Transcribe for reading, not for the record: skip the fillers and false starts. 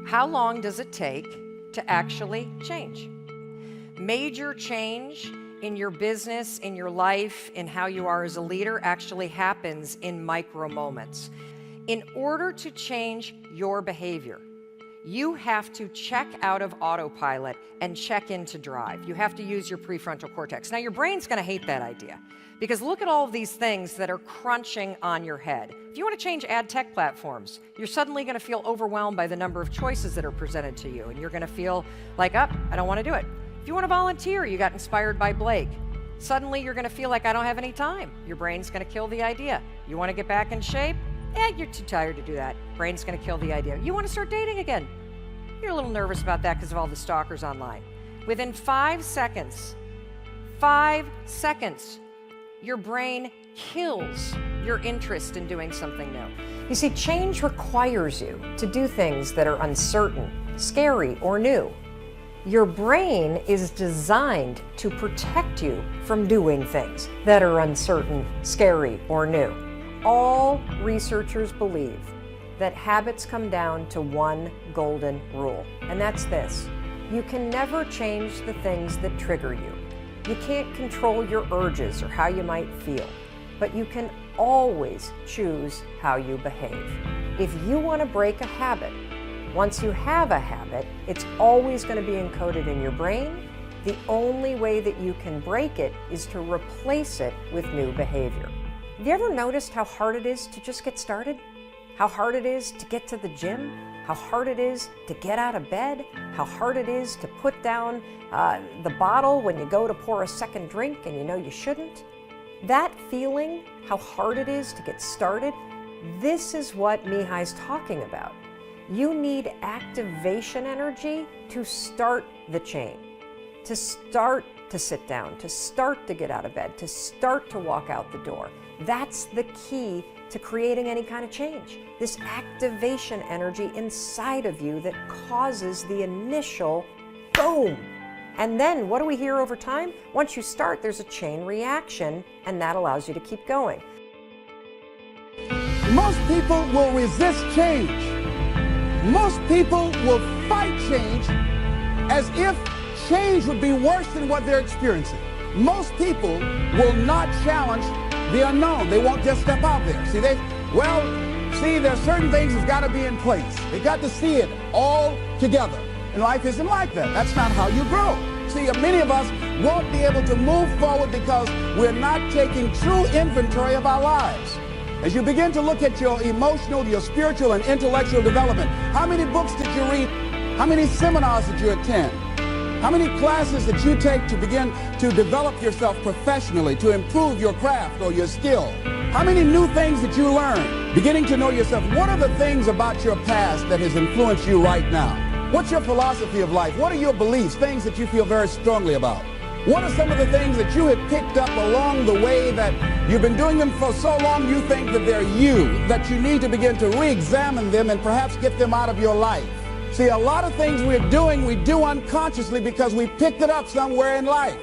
How long does it take to actually change? Major change in your business, in your life, in how you are as a leader actually happens in micro moments. In order to change your behavior, you have to check out of autopilot and check into drive. You have to use your prefrontal cortex. Now, your brain's going to hate that idea because look at all of these things that are crunching on your head. If you want to change ad tech platforms, you're suddenly going to feel overwhelmed by the number of choices that are presented to you, and you're going to feel like, I don't want to do it. If you want to volunteer, you got inspired by Blake. Suddenly, you're going to feel like I don't have any time. Your brain's going to kill the idea. You want to get back in shape? You're too tired to do that. Brain's going to kill the idea. You want to start dating again? You're a little nervous about that because of all the stalkers online. Within 5 seconds, your brain kills your interest in doing something new. You see, change requires you to do things that are uncertain, scary, or new. Your brain is designed to protect you from doing things that are uncertain, scary, or new. All researchers believe that habits come down to one golden rule, and that's this: you can never change the things that trigger you. You can't control your urges or how you might feel, but you can always choose how you behave. If you want to break a habit, once you have a habit, it's always going to be encoded in your brain. The only way that you can break it is to replace it with new behavior. Have you ever noticed how hard it is to just get started? How hard it is to get to the gym? How hard it is to get out of bed? How hard it is to put down the bottle when you go to pour a second drink and you know you shouldn't? That feeling, how hard it is to get started, this is what Mihai's talking about. You need activation energy to start the chain, to start to sit down, to start to get out of bed, to start to walk out the door. That's the key to creating any kind of change. This activation energy inside of you that causes the initial boom. And then what do we hear over time? Once you start, there's a chain reaction, and that allows you to keep going. Most people will resist change. Most people will fight change as if change would be worse than what they're experiencing. Most people will not challenge the unknown. They won't just step out there. There's certain things that's got to be in place. They got to see it all together. And life isn't like that. That's not how you grow. See, many of us won't be able to move forward because we're not taking true inventory of our lives. As you begin to look at your emotional, your spiritual, and intellectual development, how many books did you read? How many seminars did you attend? How many classes that you take to begin to develop yourself professionally, to improve your craft or your skill? How many new things that you learn? Beginning to know yourself. What are the things about your past that has influenced you right now? What's your philosophy of life? What are your beliefs, things that you feel very strongly about? What are some of the things that you have picked up along the way that you've been doing them for so long you think that they're you, that you need to begin to re-examine them and perhaps get them out of your life? See, a lot of things we're doing, we do unconsciously because we picked it up somewhere in life.